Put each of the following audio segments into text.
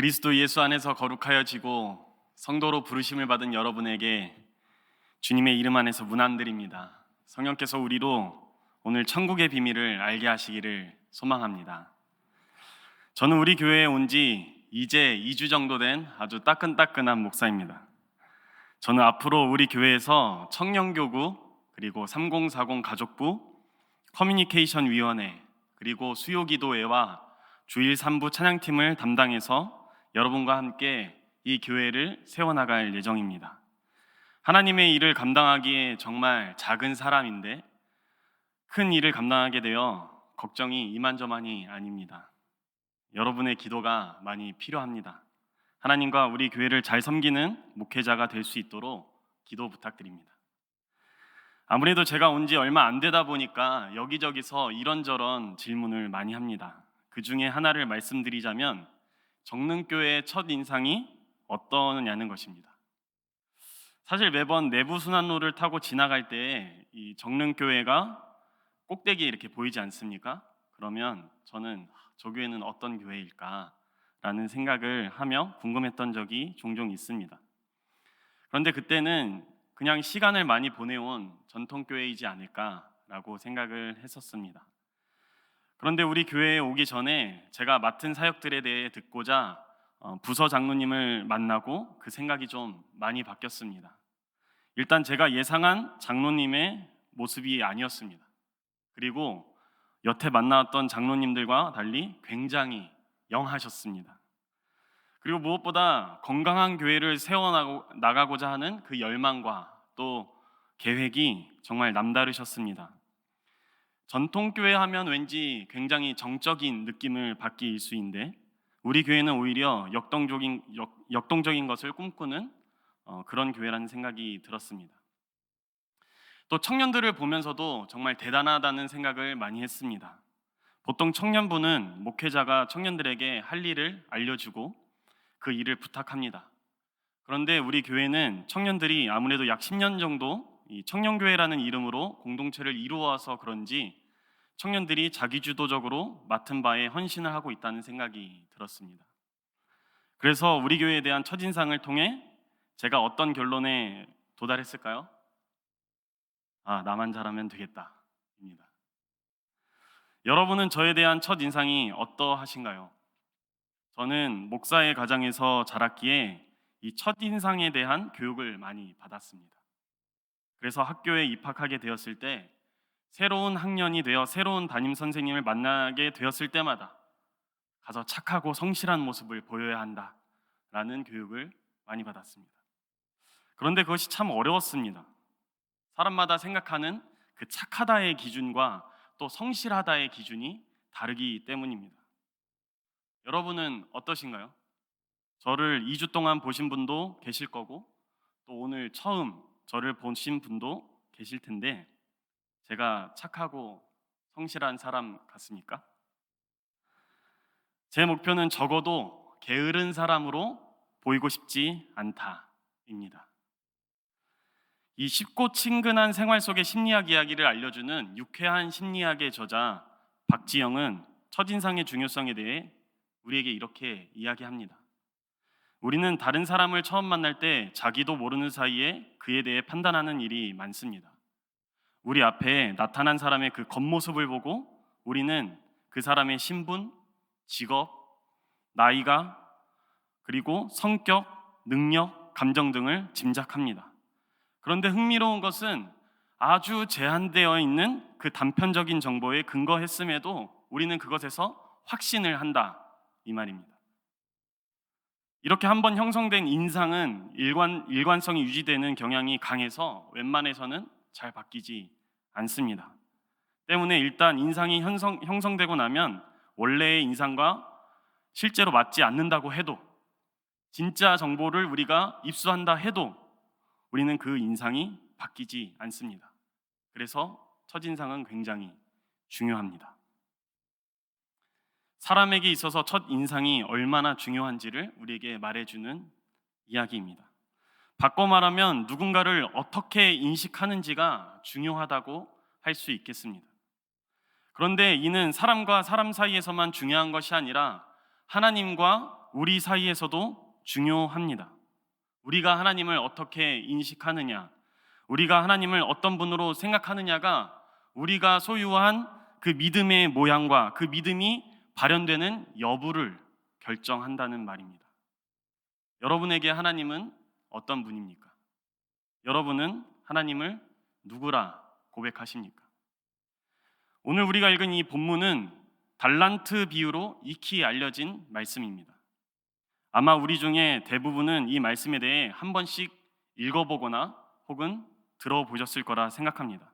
그리스도 예수 안에서 거룩하여지고 성도로 부르심을 받은 여러분에게 주님의 이름 안에서 문안드립니다. 성령께서 우리로 오늘 천국의 비밀을 알게 하시기를 소망합니다. 저는 우리 교회에 온 지 이제 2주 정도 된 아주 따끈따끈한 목사입니다. 저는 앞으로 우리 교회에서 청년교구, 그리고 3040 가족부, 커뮤니케이션 위원회, 그리고 수요기도회와 주일 3부 찬양팀을 담당해서 여러분과 함께 이 교회를 세워나갈 예정입니다. 하나님의 일을 감당하기에 정말 작은 사람인데 큰 일을 감당하게 되어 걱정이 이만저만이 아닙니다. 여러분의 기도가 많이 필요합니다. 하나님과 우리 교회를 잘 섬기는 목회자가 될 수 있도록 기도 부탁드립니다. 아무래도 제가 온 지 얼마 안 되다 보니까 여기저기서 이런저런 질문을 많이 합니다. 그 중에 하나를 말씀드리자면 정릉교회의 첫 인상이 어떠냐는 것입니다. 사실 매번 내부순환로를 타고 지나갈 때 이 정릉교회가 꼭대기에 이렇게 보이지 않습니까? 그러면 저는 저 교회는 어떤 교회일까? 라는 생각을 하며 궁금했던 적이 종종 있습니다. 그런데 그때는 그냥 시간을 많이 보내온 전통교회이지 않을까라고 생각을 했었습니다. 그런데 우리 교회에 오기 전에 제가 맡은 사역들에 대해 듣고자 부서 장로님을 만나고 그 생각이 좀 많이 바뀌었습니다. 일단 제가 예상한 장로님의 모습이 아니었습니다. 그리고 여태 만나왔던 장로님들과 달리 굉장히 영하셨습니다. 그리고 무엇보다 건강한 교회를 세워나가고자 하는 그 열망과 또 계획이 정말 남다르셨습니다. 전통교회 하면 왠지 굉장히 정적인 느낌을 받기 일쑤인데 우리 교회는 오히려 역동적인 것을 꿈꾸는 그런 교회라는 생각이 들었습니다. 또 청년들을 보면서도 정말 대단하다는 생각을 많이 했습니다. 보통 청년부는 목회자가 청년들에게 할 일을 알려주고 그 일을 부탁합니다. 그런데 우리 교회는 청년들이 아무래도 약 10년 정도 이 청년교회라는 이름으로 공동체를 이루어서 그런지 청년들이 자기주도적으로 맡은 바에 헌신을 하고 있다는 생각이 들었습니다. 그래서 우리 교회에 대한 첫인상을 통해 제가 어떤 결론에 도달했을까요? 나만 잘하면 되겠다 입니다. 여러분은 저에 대한 첫인상이 어떠하신가요? 저는 목사의 가정에서 자랐기에 이 첫인상에 대한 교육을 많이 받았습니다. 그래서 학교에 입학하게 되었을 때 새로운 학년이 되어 새로운 담임 선생님을 만나게 되었을 때마다 가서 착하고 성실한 모습을 보여야 한다라는 교육을 많이 받았습니다. 그런데 그것이 참 어려웠습니다. 사람마다 생각하는 그 착하다의 기준과 또 성실하다의 기준이 다르기 때문입니다. 여러분은 어떠신가요? 저를 2주 동안 보신 분도 계실 거고 또 오늘 처음 저를 보신 분도 계실 텐데 제가 착하고 성실한 사람 같습니까? 제 목표는 적어도 게으른 사람으로 보이고 싶지 않다입니다. 이 쉽고 친근한 생활 속의 심리학 이야기를 알려주는 유쾌한 심리학의 저자 박지영은 첫인상의 중요성에 대해 우리에게 이렇게 이야기합니다. 우리는 다른 사람을 처음 만날 때 자기도 모르는 사이에 그에 대해 판단하는 일이 많습니다. 우리 앞에 나타난 사람의 그 겉모습을 보고 우리는 그 사람의 신분, 직업, 나이가, 그리고 성격, 능력, 감정 등을 짐작합니다. 그런데 흥미로운 것은 아주 제한되어 있는 그 단편적인 정보에 근거했음에도 우리는 그것에서 확신을 한다 이 말입니다. 이렇게 한번 형성된 인상은 일관성이 유지되는 경향이 강해서 웬만해서는 잘 바뀌지 않습니다. 때문에 일단 인상이 형성되고 나면 원래의 인상과 실제로 맞지 않는다고 해도 진짜 정보를 우리가 입수한다 해도 우리는 그 인상이 바뀌지 않습니다. 그래서 첫인상은 굉장히 중요합니다. 사람에게 있어서 첫인상이 얼마나 중요한지를 우리에게 말해주는 이야기입니다. 바꿔 말하면 누군가를 어떻게 인식하는지가 중요하다고 할 수 있겠습니다. 그런데 이는 사람과 사람 사이에서만 중요한 것이 아니라 하나님과 우리 사이에서도 중요합니다. 우리가 하나님을 어떻게 인식하느냐, 우리가 하나님을 어떤 분으로 생각하느냐가 우리가 소유한 그 믿음의 모양과 그 믿음이 발현되는 여부를 결정한다는 말입니다. 여러분에게 하나님은 어떤 분입니까? 여러분은 하나님을 누구라 고백하십니까? 오늘 우리가 읽은 이 본문은 달란트 비유로 익히 알려진 말씀입니다. 아마 우리 중에 대부분은 이 말씀에 대해 한 번씩 읽어보거나 혹은 들어보셨을 거라 생각합니다.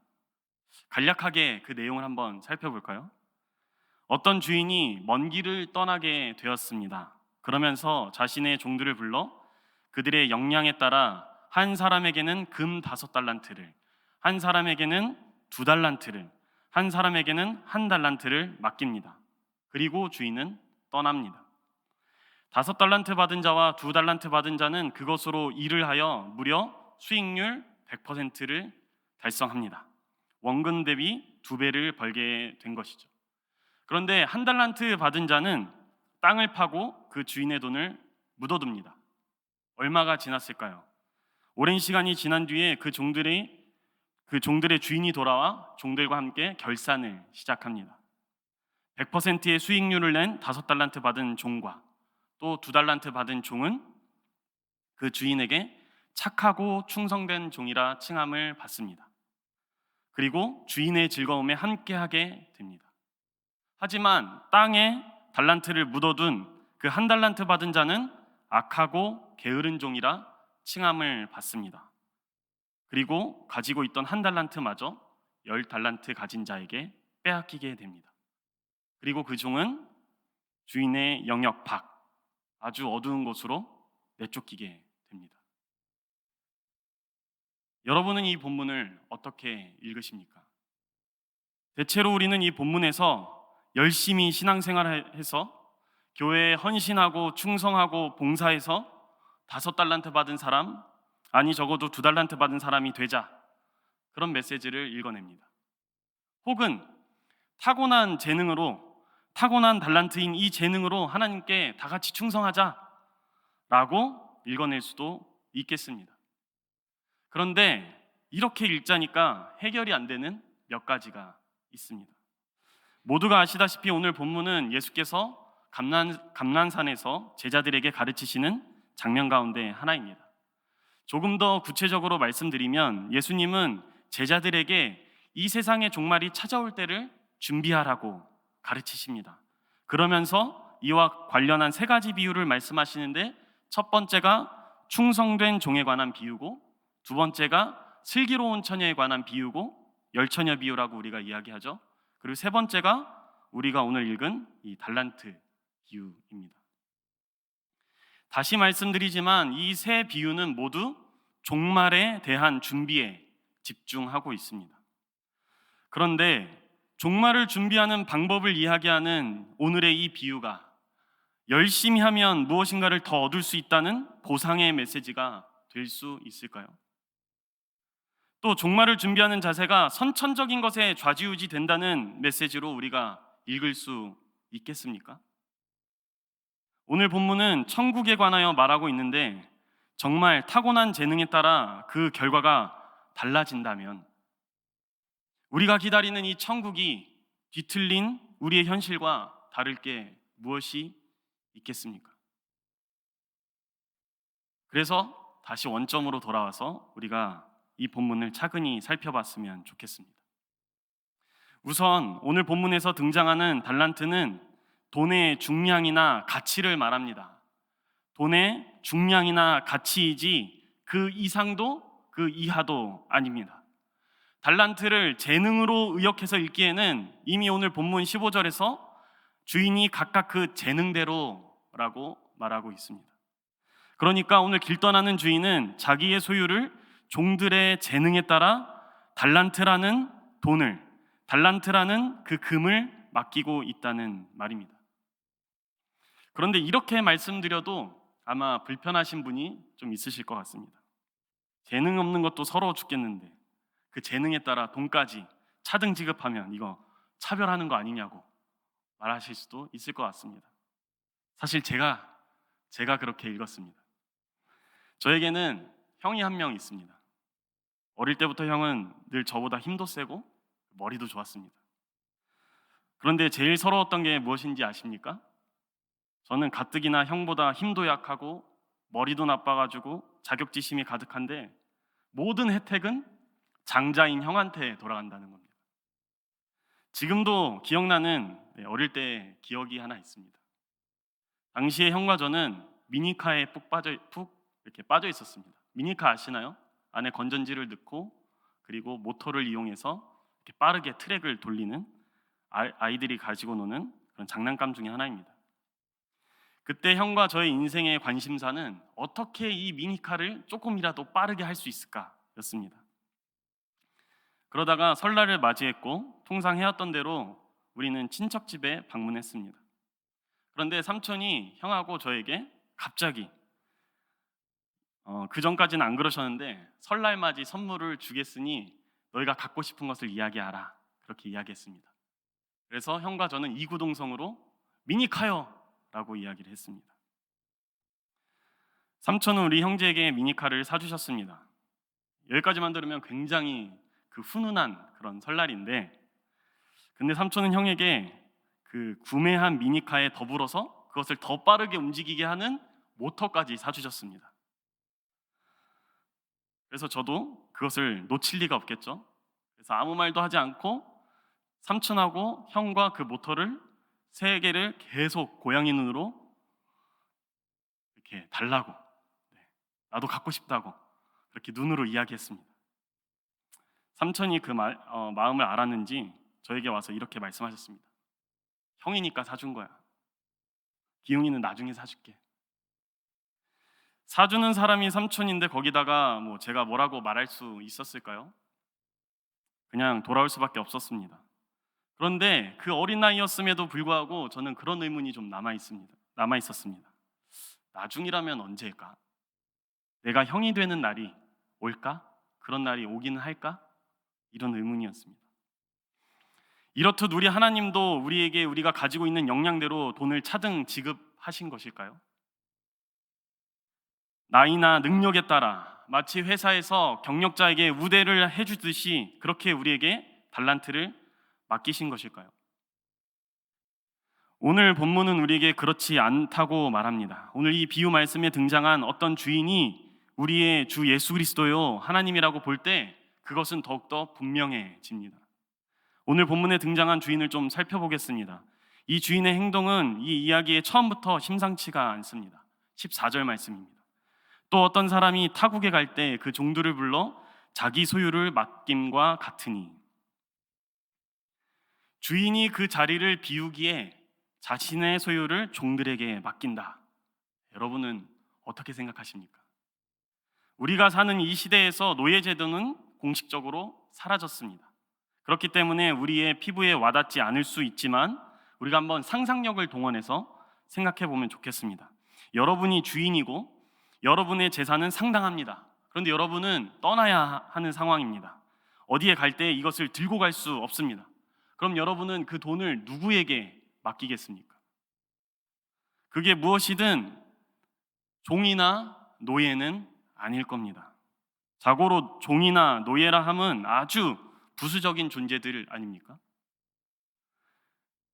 간략하게 그 내용을 한번 살펴볼까요? 어떤 주인이 먼 길을 떠나게 되었습니다. 그러면서 자신의 종들을 불러 그들의 역량에 따라 한 사람에게는 금 5달란트를, 한 사람에게는 2달란트를, 한 사람에게는 1달란트를 맡깁니다. 그리고 주인은 떠납니다. 5달란트 받은 자와 2달란트 받은 자는 그것으로 일을 하여 무려 수익률 100%를 달성합니다. 원금 대비 2배를 벌게 된 것이죠. 그런데 1달란트 받은 자는 땅을 파고 그 주인의 돈을 묻어둡니다. 얼마가 지났을까요? 오랜 시간이 지난 뒤에 그 종들의 주인이 돌아와 종들과 함께 결산을 시작합니다. 100%의 수익률을 낸 5달란트 받은 종과 또 2달란트 받은 종은 그 주인에게 착하고 충성된 종이라 칭함을 받습니다. 그리고 주인의 즐거움에 함께하게 됩니다. 하지만 땅에 달란트를 묻어둔 그 1달란트 받은 자는 악하고 게으른 종이라 칭함을 받습니다. 그리고 가지고 있던 1달란트마저 10달란트 가진 자에게 빼앗기게 됩니다. 그리고 그 종은 주인의 영역 밖, 아주 어두운 곳으로 내쫓기게 됩니다. 여러분은 이 본문을 어떻게 읽으십니까? 대체로 우리는 이 본문에서 열심히 신앙생활해서 교회에 헌신하고 충성하고 봉사해서 5달란트 받은 사람, 아니 적어도 2달란트 받은 사람이 되자, 그런 메시지를 읽어냅니다. 혹은 타고난 재능으로, 타고난 달란트인 이 재능으로 하나님께 다 같이 충성하자 라고 읽어낼 수도 있겠습니다. 그런데 이렇게 읽자니까 해결이 안 되는 몇 가지가 있습니다. 모두가 아시다시피 오늘 본문은 예수께서 감난산에서 제자들에게 가르치시는 장면 가운데 하나입니다. 조금 더 구체적으로 말씀드리면 예수님은 제자들에게 이 세상의 종말이 찾아올 때를 준비하라고 가르치십니다. 그러면서 이와 관련한 3가지 비유를 말씀하시는데, 첫 번째가 충성된 종에 관한 비유고, 2번째가 슬기로운 처녀에 관한 비유고, 열처녀 비유라고 우리가 이야기하죠. 그리고 3번째가 우리가 오늘 읽은 이 달란트 비유입니다. 다시 말씀드리지만 이 3 비유는 모두 종말에 대한 준비에 집중하고 있습니다. 그런데 종말을 준비하는 방법을 이야기하는 오늘의 이 비유가 열심히 하면 무엇인가를 더 얻을 수 있다는 보상의 메시지가 될 수 있을까요? 또 종말을 준비하는 자세가 선천적인 것에 좌지우지 된다는 메시지로 우리가 읽을 수 있겠습니까? 오늘 본문은 천국에 관하여 말하고 있는데, 정말 타고난 재능에 따라 그 결과가 달라진다면 우리가 기다리는 이 천국이 뒤틀린 우리의 현실과 다를 게 무엇이 있겠습니까? 그래서 다시 원점으로 돌아와서 우리가 이 본문을 차근히 살펴봤으면 좋겠습니다. 우선 오늘 본문에서 등장하는 달란트는 돈의 중량이나 가치를 말합니다. 돈의 중량이나 가치이지 그 이상도 그 이하도 아닙니다. 달란트를 재능으로 의역해서 읽기에는 이미 오늘 본문 15절에서 주인이 각각 그 재능대로라고 말하고 있습니다. 그러니까 오늘 길 떠나는 주인은 자기의 소유를 종들의 재능에 따라 달란트라는 돈을, 달란트라는 그 금을 맡기고 있다는 말입니다. 그런데 이렇게 말씀드려도 아마 불편하신 분이 좀 있으실 것 같습니다. 재능 없는 것도 서러워 죽겠는데 그 재능에 따라 돈까지 차등 지급하면 이거 차별하는 거 아니냐고 말하실 수도 있을 것 같습니다. 사실 제가 그렇게 읽었습니다. 저에게는 형이 한 명 있습니다. 어릴 때부터 형은 늘 저보다 힘도 세고 머리도 좋았습니다. 그런데 제일 서러웠던 게 무엇인지 아십니까? 저는 가뜩이나 형보다 힘도 약하고 머리도 나빠가지고 자격지심이 가득한데 모든 혜택은 장자인 형한테 돌아간다는 겁니다. 지금도 기억나는 어릴 때 기억이 하나 있습니다. 당시에 형과 저는 미니카에 푹 이렇게 빠져 있었습니다. 미니카 아시나요? 안에 건전지를 넣고 그리고 모터를 이용해서 이렇게 빠르게 트랙을 돌리는 아이들이 가지고 노는 그런 장난감 중에 하나입니다. 그때 형과 저의 인생의 관심사는 어떻게 이 미니카를 조금이라도 빠르게 할 수 있을까였습니다. 그러다가 설날을 맞이했고 통상 해왔던 대로 우리는 친척 집에 방문했습니다. 그런데 삼촌이 형하고 저에게 갑자기 그 전까지는 안 그러셨는데 설날 맞이 선물을 주겠으니 너희가 갖고 싶은 것을 이야기하라, 그렇게 이야기했습니다. 그래서 형과 저는 이구동성으로 미니카요 라고 이야기를 했습니다. 삼촌은 우리 형제에게 미니카를 사주셨습니다. 여기까지만 들으면 굉장히 그 훈훈한 그런 설날인데, 근데 삼촌은 형에게 그 구매한 미니카에 더불어서 그것을 더 빠르게 움직이게 하는 모터까지 사주셨습니다. 그래서 저도 그것을 놓칠 리가 없겠죠. 그래서 아무 말도 하지 않고 삼촌하고 형과 그 모터를 세 개를 계속 고양이 눈으로 이렇게 달라고, 나도 갖고 싶다고 그렇게 눈으로 이야기했습니다. 삼촌이 그 마음을 알았는지 저에게 와서 이렇게 말씀하셨습니다. 형이니까 사준 거야. 기웅이는 나중에 사줄게. 사주는 사람이 삼촌인데 거기다가 제가 뭐라고 말할 수 있었을까요? 그냥 돌아올 수밖에 없었습니다. 그런데 그 어린 나이였음에도 불구하고 저는 그런 의문이 좀 남아 있었습니다. 나중이라면 언제일까? 내가 형이 되는 날이 올까? 그런 날이 오기는 할까? 이런 의문이었습니다. 이렇듯 우리 하나님도 우리에게 우리가 가지고 있는 역량대로 돈을 차등 지급하신 것일까요? 나이나 능력에 따라 마치 회사에서 경력자에게 우대를 해주듯이 그렇게 우리에게 달란트를 맡기신 것일까요? 오늘 본문은 우리에게 그렇지 않다고 말합니다. 오늘 이 비유 말씀에 등장한 어떤 주인이 우리의 주 예수 그리스도요 하나님이라고 볼 때 그것은 더욱더 분명해집니다. 오늘 본문에 등장한 주인을 좀 살펴보겠습니다. 이 주인의 행동은 이 이야기의 처음부터 심상치가 않습니다. 14절 말씀입니다. 또 어떤 사람이 타국에 갈 때 그 종들을 불러 자기 소유를 맡김과 같으니, 주인이 그 자리를 비우기에 자신의 소유를 종들에게 맡긴다. 여러분은 어떻게 생각하십니까? 우리가 사는 이 시대에서 노예제도는 공식적으로 사라졌습니다. 그렇기 때문에 우리의 피부에 와닿지 않을 수 있지만 우리가 한번 상상력을 동원해서 생각해 보면 좋겠습니다. 여러분이 주인이고 여러분의 재산은 상당합니다. 그런데 여러분은 떠나야 하는 상황입니다. 어디에 갈 때 이것을 들고 갈 수 없습니다. 그럼 여러분은 그 돈을 누구에게 맡기겠습니까? 그게 무엇이든 종이나 노예는 아닐 겁니다. 자고로 종이나 노예라 함은 아주 부수적인 존재들 아닙니까?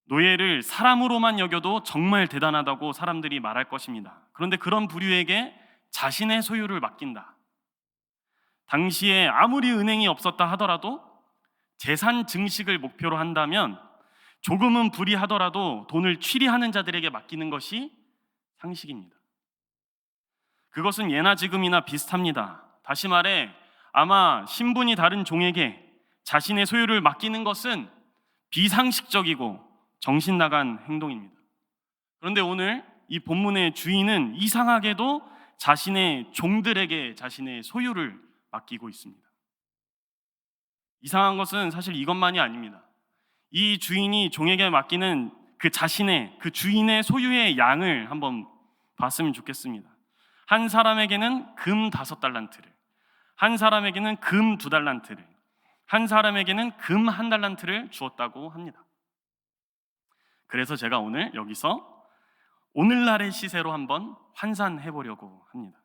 노예를 사람으로만 여겨도 정말 대단하다고 사람들이 말할 것입니다. 그런데 그런 부류에게 자신의 소유를 맡긴다. 당시에 아무리 은행이 없었다 하더라도 재산 증식을 목표로 한다면 조금은 불이하더라도 돈을 취리하는 자들에게 맡기는 것이 상식입니다. 그것은 예나 지금이나 비슷합니다. 다시 말해 아마 신분이 다른 종에게 자신의 소유를 맡기는 것은 비상식적이고 정신 나간 행동입니다. 그런데 오늘 이 본문의 주인은 이상하게도 자신의 종들에게 자신의 소유를 맡기고 있습니다. 이상한 것은 사실 이것만이 아닙니다. 이 주인이 종에게 맡기는 그 자신의 그 주인의 소유의 양을 한번 봤으면 좋겠습니다. 한 사람에게는 금 5달란트를, 한 사람에게는 금 2달란트를, 한 사람에게는 금 1달란트를 주었다고 합니다. 그래서 제가 오늘 여기서 오늘날의 시세로 한번 환산해 보려고 합니다.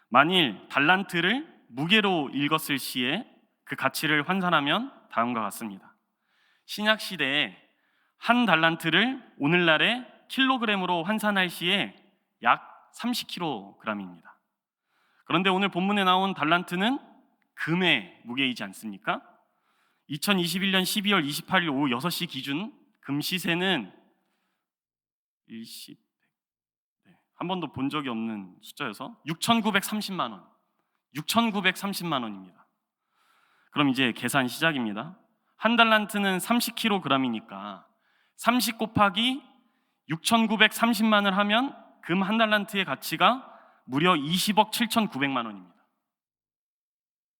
만일 달란트를 무게로 읽었을 시에 그 가치를 환산하면 다음과 같습니다. 신약 시대에 한 달란트를 오늘날의 킬로그램으로 환산할 시에 약 30kg입니다. 그런데 오늘 본문에 나온 달란트는 금의 무게이지 않습니까? 2021년 12월 28일 오후 6시 기준 금 시세는 한 번도 본 적이 없는 숫자여서 6,930만 원. 6,930만 원입니다. 그럼 이제 계산 시작입니다. 한 달란트는 30kg이니까 30 곱하기 6,930만을 하면 금 한 달란트의 가치가 무려 20억 7,900만 원입니다.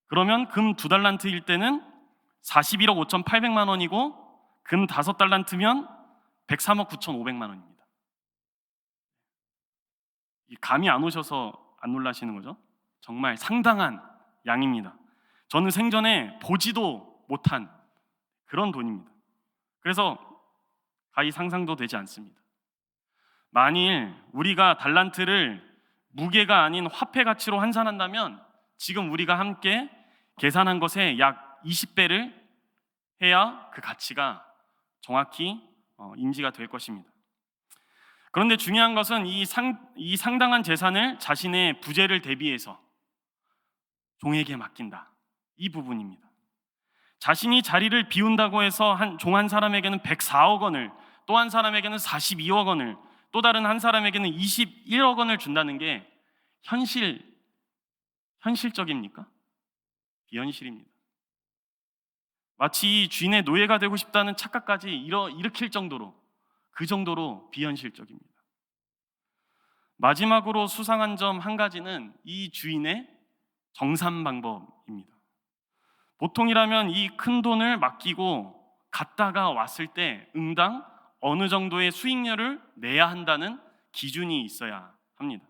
그러면 금 2달란트일 때는 41억 5,800만 원이고 금 5달란트면 103억 9,500만 원입니다. 감이 안 오셔서 안 놀라시는 거죠? 정말 상당한 양입니다. 저는 생전에 보지도 못한 그런 돈입니다. 그래서 가히 상상도 되지 않습니다. 만일 우리가 달란트를 무게가 아닌 화폐 가치로 환산한다면 지금 우리가 함께 계산한 것의 약 20배를 해야 그 가치가 정확히 인지가 될 것입니다. 그런데 중요한 것은 이 상당한 재산을 자신의 부재를 대비해서 종에게 맡긴다, 이 부분입니다. 자신이 자리를 비운다고 해서 종 한 사람에게는 104억 원을, 또 한 사람에게는 42억 원을, 또 다른 한 사람에게는 21억 원을 준다는 게 현실적입니까? 비현실입니다. 마치 이 주인의 노예가 되고 싶다는 착각까지 일으킬 정도로, 그 정도로 비현실적입니다. 마지막으로 수상한 점 한 가지는 이 주인의 정산 방법입니다. 보통이라면 이 큰 돈을 맡기고 갔다가 왔을 때 응당 어느 정도의 수익률을 내야 한다는 기준이 있어야 합니다.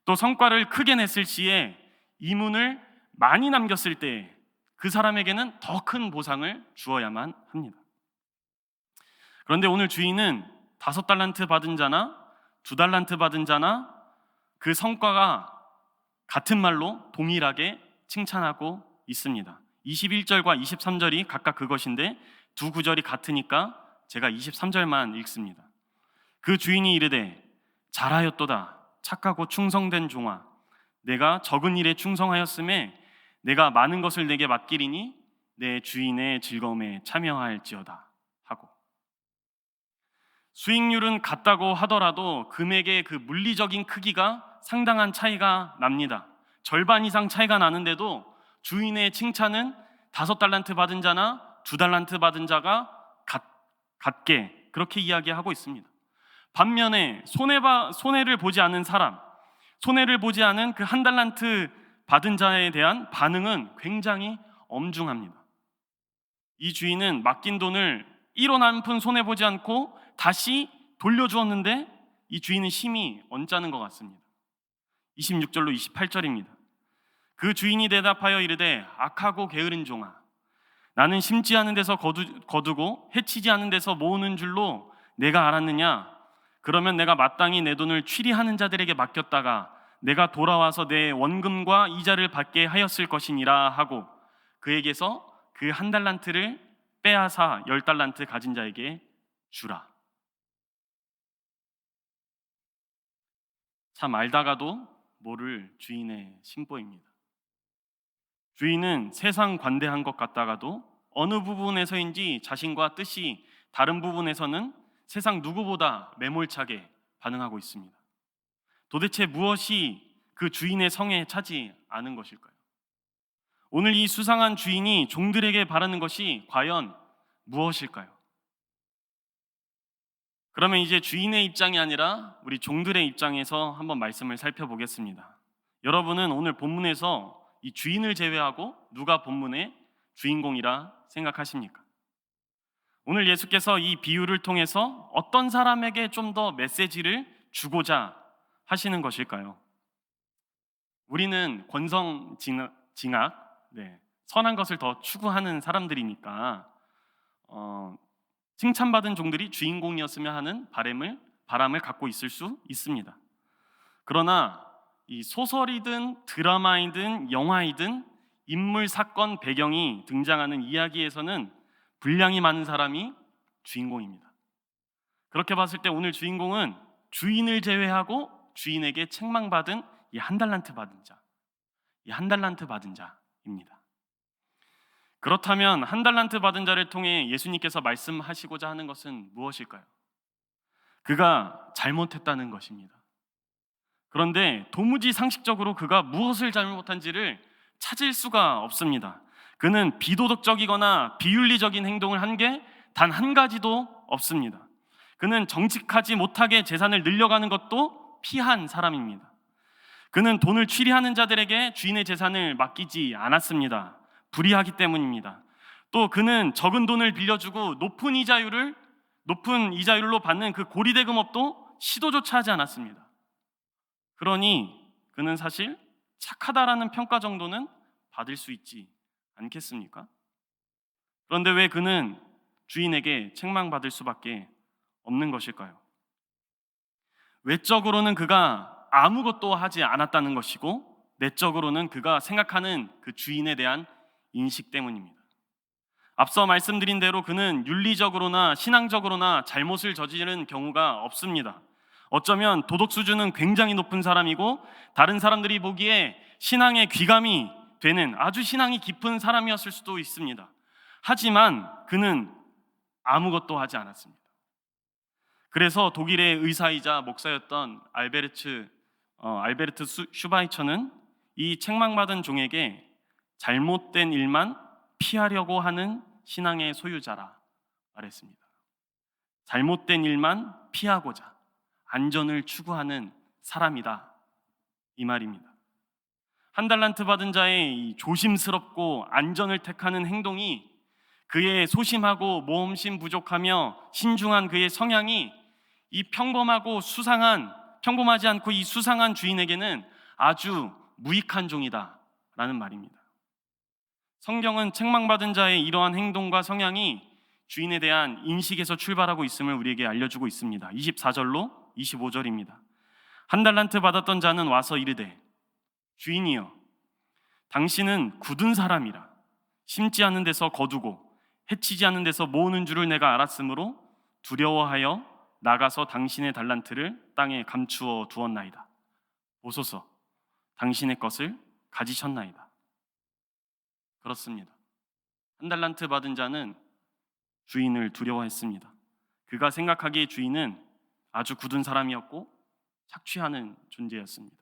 또 성과를 크게 냈을 시에 이문을 많이 남겼을 때 그 사람에게는 더 큰 보상을 주어야만 합니다. 그런데 오늘 주인은 5달란트 받은 자나 2달란트 받은 자나 그 성과가 같은 말로 동일하게 칭찬하고 있습니다. 21절과 23절이 각각 그것인데 두 구절이 같으니까 제가 23절만 읽습니다. 그 주인이 이르되 잘하였도다 착하고 충성된 종아, 내가 적은 일에 충성하였음에 내가 많은 것을 내게 맡기리니 내 주인의 즐거움에 참여할지어다 하고, 수익률은 같다고 하더라도 금액의 그 물리적인 크기가 상당한 차이가 납니다. 절반 이상 차이가 나는데도 주인의 칭찬은 5달란트 받은 자나 2달란트 받은 자가 같게 그렇게 이야기하고 있습니다. 반면에 손해를 보지 않은 사람, 손해를 보지 않은 그 1달란트 받은 자에 대한 반응은 굉장히 엄중합니다. 이 주인은 맡긴 돈을 1원 한 푼 손해보지 않고 다시 돌려주었는데 이 주인은 심히 언짢은 것 같습니다. 26절로 28절입니다. 그 주인이 대답하여 이르되 악하고 게으른 종아, 나는 심지 않은 데서 거두고 해치지 않은 데서 모으는 줄로 내가 알았느냐? 그러면 내가 마땅히 내 돈을 취리하는 자들에게 맡겼다가 내가 돌아와서 내 원금과 이자를 받게 하였을 것이니라 하고 그에게서 그 1달란트를 빼앗아 10달란트 가진 자에게 주라. 참 알다가도 모를 주인의 심보입니다. 주인은 세상 관대한 것 같다가도 어느 부분에서인지 자신과 뜻이 다른 부분에서는 세상 누구보다 매몰차게 반응하고 있습니다. 도대체 무엇이 그 주인의 성에 차지 않은 것일까요? 오늘 이 수상한 주인이 종들에게 바라는 것이 과연 무엇일까요? 그러면 이제 주인의 입장이 아니라 우리 종들의 입장에서 한번 말씀을 살펴보겠습니다. 여러분은 오늘 본문에서 이 주인을 제외하고 누가 본문의 주인공이라 생각하십니까? 오늘 예수께서 이 비유를 통해서 어떤 사람에게 좀 더 메시지를 주고자 하시는 것일까요? 우리는 권성징악, 선한 것을 더 추구하는 사람들이니까 칭찬받은 종들이 주인공이었으면 하는 바람을 바람을 갖고 있을 수 있습니다. 그러나 이 소설이든 드라마이든 영화이든 인물 사건 배경이 등장하는 이야기에서는 분량이 많은 사람이 주인공입니다. 그렇게 봤을 때 오늘 주인공은 주인을 제외하고 주인에게 책망받은 이 한 달란트 받은 자, 이 한 달란트 받은 자입니다. 그렇다면 한 달란트 받은 자를 통해 예수님께서 말씀하시고자 하는 것은 무엇일까요? 그가 잘못했다는 것입니다. 그런데 도무지 상식적으로 그가 무엇을 잘못한지를 찾을 수가 없습니다. 그는 비도덕적이거나 비윤리적인 행동을 한 게 단 한 가지도 없습니다. 그는 정직하지 못하게 재산을 늘려가는 것도 피한 사람입니다. 그는 돈을 취리하는 자들에게 주인의 재산을 맡기지 않았습니다. 불의하기 때문입니다. 또 그는 적은 돈을 빌려주고 높은 이자율로 받는 그 고리대금업도 시도조차 하지 않았습니다. 그러니 그는 사실 착하다라는 평가 정도는 받을 수 있지 않겠습니까? 그런데 왜 그는 주인에게 책망받을 수밖에 없는 것일까요? 외적으로는 그가 아무것도 하지 않았다는 것이고 내적으로는 그가 생각하는 그 주인에 대한 인식 때문입니다. 앞서 말씀드린 대로 그는 윤리적으로나 신앙적으로나 잘못을 저지르는 경우가 없습니다. 어쩌면 도덕 수준은 굉장히 높은 사람이고 다른 사람들이 보기에 신앙에 귀감이 되는 아주 신앙이 깊은 사람이었을 수도 있습니다. 하지만 그는 아무것도 하지 않았습니다. 그래서 독일의 의사이자 목사였던 알베르트 슈바이처는 이 책망받은 종에게 잘못된 일만 피하려고 하는 신앙의 소유자라 말했습니다. 잘못된 일만 피하고자 안전을 추구하는 사람이다, 이 말입니다. 한 달란트 받은 자의 이 조심스럽고 안전을 택하는 행동이 그의 소심하고 모험심 부족하며 신중한 그의 성향이 이 평범하지 않고 이 수상한 주인에게는 아주 무익한 종이다라는 말입니다. 성경은 책망받은 자의 이러한 행동과 성향이 주인에 대한 인식에서 출발하고 있음을 우리에게 알려주고 있습니다. 24절로 25절입니다. 한 달란트 받았던 자는 와서 이르되 주인이여 당신은 굳은 사람이라 심지 않은 데서 거두고 해치지 않은 데서 모으는 줄을 내가 알았으므로 두려워하여 나가서 당신의 달란트를 땅에 감추어 두었나이다. 보소서 당신의 것을 가지셨나이다. 그렇습니다. 한 달란트 받은 자는 주인을 두려워했습니다. 그가 생각하기에 주인은 아주 굳은 사람이었고 착취하는 존재였습니다.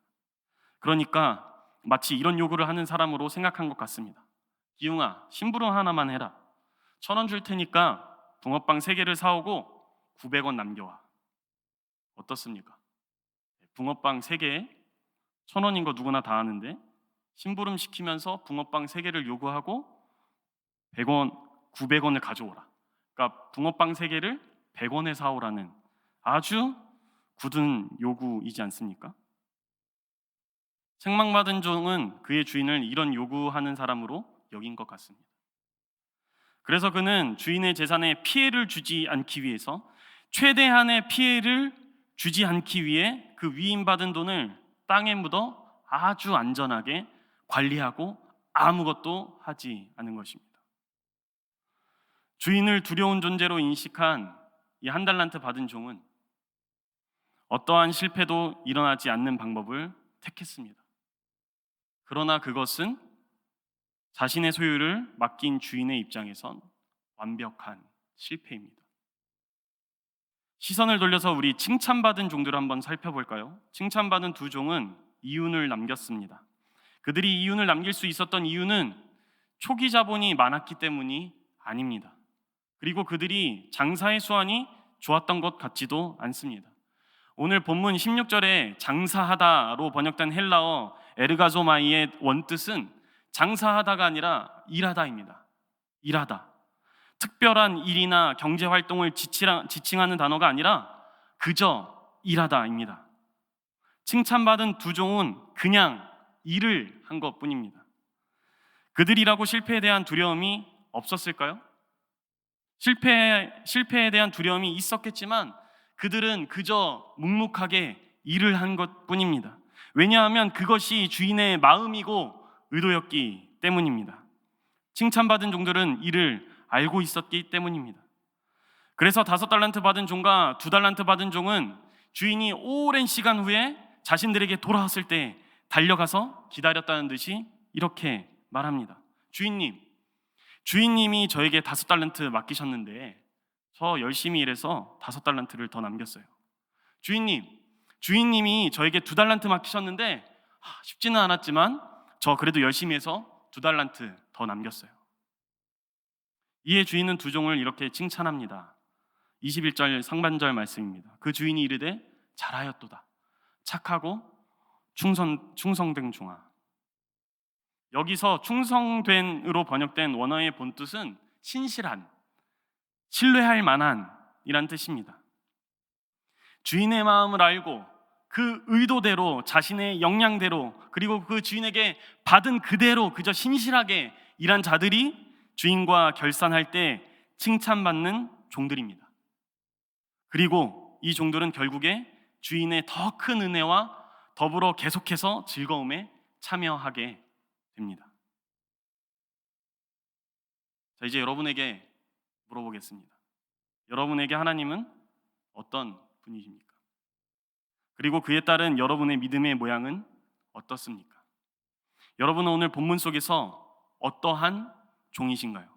그러니까 마치 이런 요구를 하는 사람으로 생각한 것 같습니다. 기웅아, 심부름 하나만 해라. 1,000원 줄 테니까 붕어빵 3개를 사오고 900원 남겨와. 어떻습니까? 붕어빵 3개에 1,000원인 거 누구나 다 아는데 심부름 시키면서 붕어빵 3개를 요구하고 900원을 가져오라. 그러니까 붕어빵 3개를 100원에 사오라는 아주 굳은 요구이지 않습니까? 책망받은 종은 그의 주인을 이런 요구하는 사람으로 여긴 것 같습니다. 그래서 그는 주인의 재산에 피해를 주지 않기 위해서 최대한의 피해를 주지 않기 위해 그 위임받은 돈을 땅에 묻어 아주 안전하게 관리하고 아무것도 하지 않은 것입니다. 주인을 두려운 존재로 인식한 이 한 달란트 받은 종은 어떠한 실패도 일어나지 않는 방법을 택했습니다. 그러나 그것은 자신의 소유를 맡긴 주인의 입장에선 완벽한 실패입니다. 시선을 돌려서 우리 칭찬받은 종들을 한번 살펴볼까요? 칭찬받은 두 종은 이윤을 남겼습니다. 그들이 이윤을 남길 수 있었던 이유는 초기 자본이 많았기 때문이 아닙니다. 그리고 그들이 장사의 수완이 좋았던 것 같지도 않습니다. 오늘 본문 16절에 장사하다로 번역된 헬라어 에르가조마이의 원뜻은 장사하다가 아니라 일하다입니다. 일하다. 특별한 일이나 경제활동을 지칭하는 단어가 아니라 그저 일하다입니다. 칭찬받은 두 종은 그냥 일을 한 것뿐입니다. 그들이라고 실패에 대한 두려움이 없었을까요? 실패에 대한 두려움이 있었겠지만 그들은 그저 묵묵하게 일을 한 것뿐입니다. 왜냐하면 그것이 주인의 마음이고 의도였기 때문입니다. 칭찬받은 종들은 이를 알고 있었기 때문입니다. 그래서 5달란트 받은 종과 2달란트 받은 종은 주인이 오랜 시간 후에 자신들에게 돌아왔을 때 달려가서 기다렸다는 듯이 이렇게 말합니다. 주인님이 저에게 5달란트 맡기셨는데 저 열심히 일해서 5달란트를 더 남겼어요. 주인님이 저에게 2달란트 맡기셨는데 쉽지는 않았지만 저 그래도 열심히 해서 2달란트 더 남겼어요. 이에 주인은 두 종을 이렇게 칭찬합니다. 21절 상반절 말씀입니다. 그 주인이 이르되 잘하였도다. 착하고 충성된 종아. 여기서 충성된으로 번역된 원어의 본뜻은 신실한, 신뢰할 만한 이란 뜻입니다. 주인의 마음을 알고 그 의도대로 자신의 역량대로 그리고 그 주인에게 받은 그대로 그저 신실하게 일한 자들이 주인과 결산할 때 칭찬받는 종들입니다. 그리고 이 종들은 결국에 주인의 더 큰 은혜와 더불어 계속해서 즐거움에 참여하게 됩니다. 자, 이제 여러분에게 물어보겠습니다. 여러분에게 하나님은 어떤 분이십니까? 그리고 그에 따른 여러분의 믿음의 모양은 어떻습니까? 여러분은 오늘 본문 속에서 어떠한 종이신가요?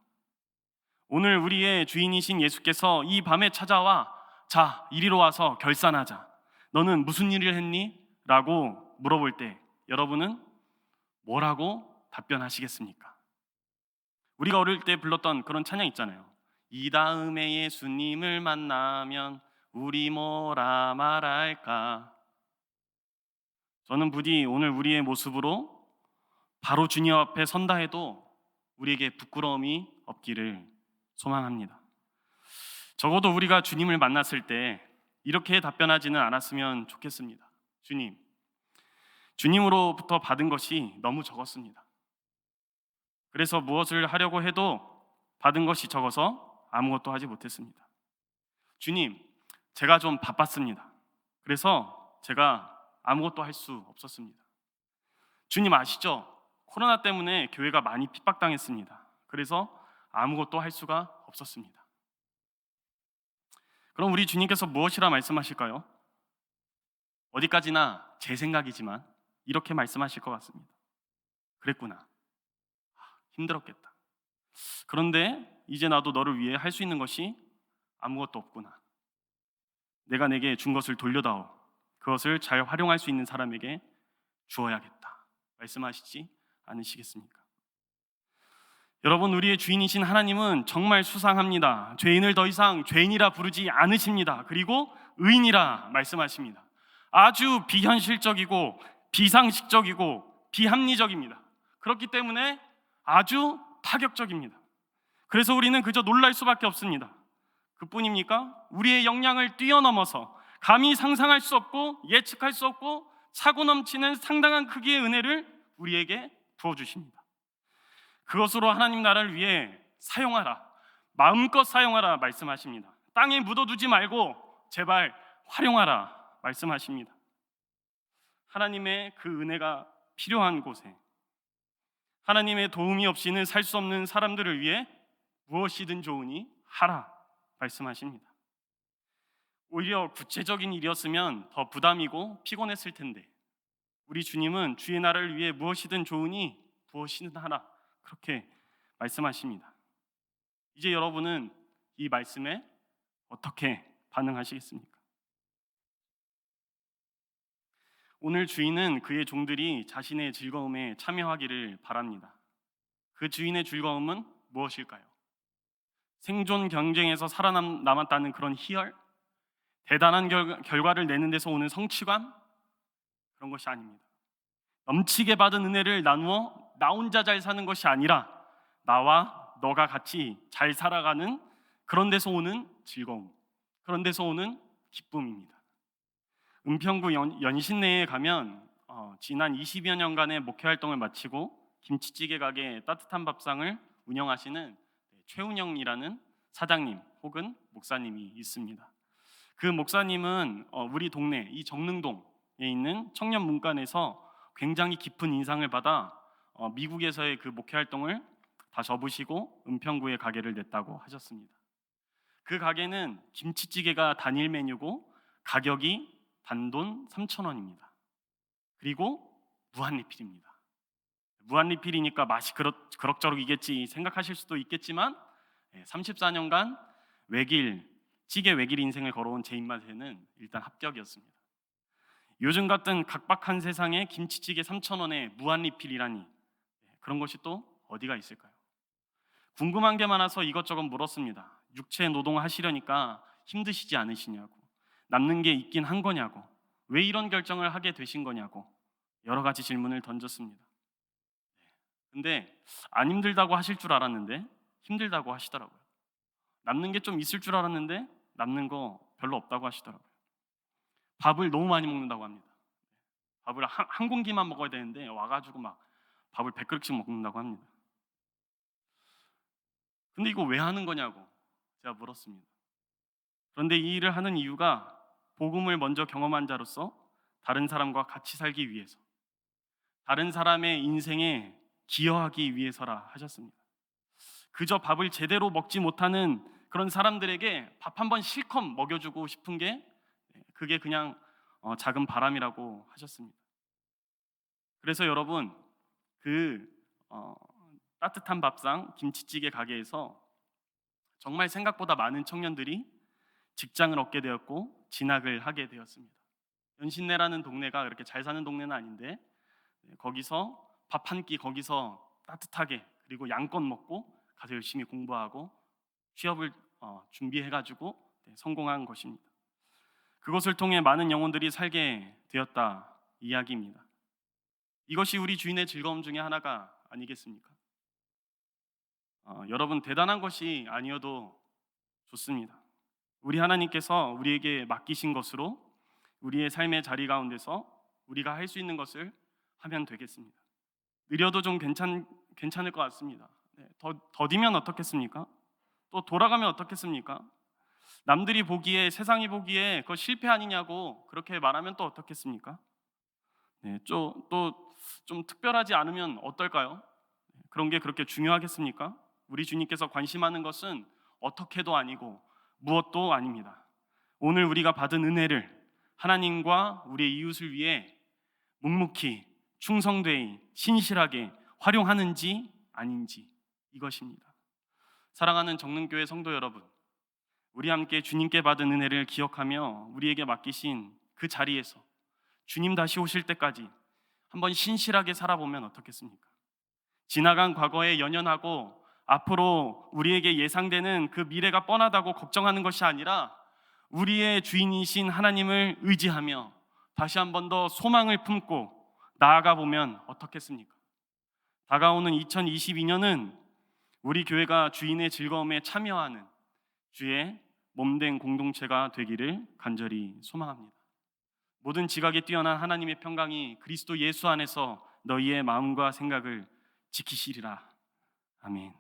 오늘 우리의 주인이신 예수께서 이 밤에 찾아와 자, 이리로 와서 결산하자. 너는 무슨 일을 했니? 라고 물어볼 때 여러분은 뭐라고 답변하시겠습니까? 우리가 어릴 때 불렀던 그런 찬양 있잖아요. 이 다음에 예수님을 만나면 우리 뭐라 말할까? 저는 부디 오늘 우리의 모습으로 바로 주님 앞에 선다 해도 우리에게 부끄러움이 없기를 소망합니다. 적어도 우리가 주님을 만났을 때 이렇게 답변하지는 않았으면 좋겠습니다. 주님으로부터 받은 것이 너무 적었습니다. 그래서 무엇을 하려고 해도 받은 것이 적어서 아무것도 하지 못했습니다. 주님, 제가 좀 바빴습니다. 그래서 제가 아무것도 할 수 없었습니다. 주님 아시죠? 코로나 때문에 교회가 많이 핍박당했습니다. 그래서 아무것도 할 수가 없었습니다. 그럼 우리 주님께서 무엇이라 말씀하실까요? 어디까지나 제 생각이지만 이렇게 말씀하실 것 같습니다. 그랬구나. 힘들었겠다. 그런데 이제 나도 너를 위해 할 수 있는 것이 아무것도 없구나. 내가 내게 준 것을 돌려다오. 그것을 잘 활용할 수 있는 사람에게 주어야겠다. 말씀하시지 않으시겠습니까? 여러분, 우리의 주인이신 하나님은 정말 수상합니다. 죄인을 더 이상 죄인이라 부르지 않으십니다. 그리고 의인이라 말씀하십니다. 아주 비현실적이고 비상식적이고 비합리적입니다. 그렇기 때문에 아주 파격적입니다. 그래서 우리는 그저 놀랄 수밖에 없습니다. 그뿐입니까? 우리의 역량을 뛰어넘어서 감히 상상할 수 없고 예측할 수 없고 차고 넘치는 상당한 크기의 은혜를 우리에게 부어주십니다. 그것으로 하나님 나라를 위해 사용하라, 마음껏 사용하라 말씀하십니다. 땅에 묻어두지 말고 제발 활용하라 말씀하십니다. 하나님의 그 은혜가 필요한 곳에 하나님의 도움이 없이는 살 수 없는 사람들을 위해 무엇이든 좋으니 하라 말씀하십니다. 오히려 구체적인 일이었으면 더 부담이고 피곤했을 텐데 우리 주님은 주의 나라를 위해 무엇이든 좋으니 무엇이든 하라 그렇게 말씀하십니다. 이제 여러분은 이 말씀에 어떻게 반응하시겠습니까? 오늘 주인은 그의 종들이 자신의 즐거움에 참여하기를 바랍니다. 그 주인의 즐거움은 무엇일까요? 생존 경쟁에서 살아남았다는 그런 희열? 대단한 결과를 내는 데서 오는 성취감? 그런 것이 아닙니다. 넘치게 받은 은혜를 나누어 나 혼자 잘 사는 것이 아니라 나와 너가 같이 잘 살아가는 그런 데서 오는 즐거움, 그런 데서 오는 기쁨입니다. 은평구 연신내에 가면 지난 20여 년간의 목회 활동을 마치고 김치찌개 가게 따뜻한 밥상을 운영하시는 최운영이라는 사장님 혹은 목사님이 있습니다. 그 목사님은 우리 동네 이 정릉동에 있는 청년 문간에서 굉장히 깊은 인상을 받아 미국에서의 그 목회 활동을 다 접으시고 은평구에 가게를 냈다고 하셨습니다. 그 가게는 김치찌개가 단일 메뉴고 가격이 단돈 3,000원입니다. 그리고 무한리필입니다. 무한리필이니까 맛이 그럭저럭이겠지 생각하실 수도 있겠지만 34년간 찌개 외길 인생을 걸어온 제 입맛에는 일단 합격이었습니다. 요즘 같은 각박한 세상에 김치찌개 3,000원에 무한리필이라니, 그런 것이 또 어디가 있을까요? 궁금한 게 많아서 이것저것 물었습니다. 육체 노동하시려니까 힘드시지 않으시냐고, 남는 게 있긴 한 거냐고, 왜 이런 결정을 하게 되신 거냐고 여러 가지 질문을 던졌습니다. 근데 안 힘들다고 하실 줄 알았는데 힘들다고 하시더라고요. 남는 게 좀 있을 줄 알았는데 남는 거 별로 없다고 하시더라고요. 밥을 너무 많이 먹는다고 합니다. 밥을 한 공기만 먹어야 되는데 와가지고 막 밥을 100그릇씩 먹는다고 합니다. 근데 이거 왜 하는 거냐고 제가 물었습니다. 그런데 이 일을 하는 이유가 복음을 먼저 경험한 자로서 다른 사람과 같이 살기 위해서, 다른 사람의 인생에 기여하기 위해서라 하셨습니다. 그저 밥을 제대로 먹지 못하는 그런 사람들에게 밥 한 번 실컷 먹여주고 싶은 게, 그게 그냥 작은 바람이라고 하셨습니다. 그래서 여러분, 그 따뜻한 밥상 김치찌개 가게에서 정말 생각보다 많은 청년들이 직장을 얻게 되었고 진학을 하게 되었습니다. 연신내라는 동네가 그렇게 잘 사는 동네는 아닌데 거기서 밥 한 끼 거기서 따뜻하게, 그리고 양껏 먹고 가서 열심히 공부하고 취업을 준비해가지고 성공한 것입니다. 그것을 통해 많은 영혼들이 살게 되었다 이야기입니다. 이것이 우리 주인의 즐거움 중에 하나가 아니겠습니까? 여러분, 대단한 것이 아니어도 좋습니다. 우리 하나님께서 우리에게 맡기신 것으로 우리의 삶의 자리 가운데서 우리가 할 수 있는 것을 하면 되겠습니다. 느려도 좀 괜찮을 것 같습니다. 더디면 어떻겠습니까? 또 돌아가면 어떻겠습니까? 남들이 보기에, 세상이 보기에 그거 실패 아니냐고 그렇게 말하면 또 어떻겠습니까? 또 좀 특별하지 않으면 어떨까요? 그런 게 그렇게 중요하겠습니까? 우리 주님께서 관심하는 것은 어떻게도 아니고 무엇도 아닙니다. 오늘 우리가 받은 은혜를 하나님과 우리의 이웃을 위해 묵묵히 충성되이 신실하게 활용하는지 아닌지, 이것입니다. 사랑하는 정릉교회 성도 여러분, 우리 함께 주님께 받은 은혜를 기억하며 우리에게 맡기신 그 자리에서 주님 다시 오실 때까지 한번 신실하게 살아보면 어떻겠습니까? 지나간 과거에 연연하고 앞으로 우리에게 예상되는 그 미래가 뻔하다고 걱정하는 것이 아니라 우리의 주인이신 하나님을 의지하며 다시 한 번 더 소망을 품고 나아가 보면 어떻겠습니까? 다가오는 2022년은 우리 교회가 주인의 즐거움에 참여하는 주의 몸된 공동체가 되기를 간절히 소망합니다. 모든 지각에 뛰어난 하나님의 평강이 그리스도 예수 안에서 너희의 마음과 생각을 지키시리라. 아멘.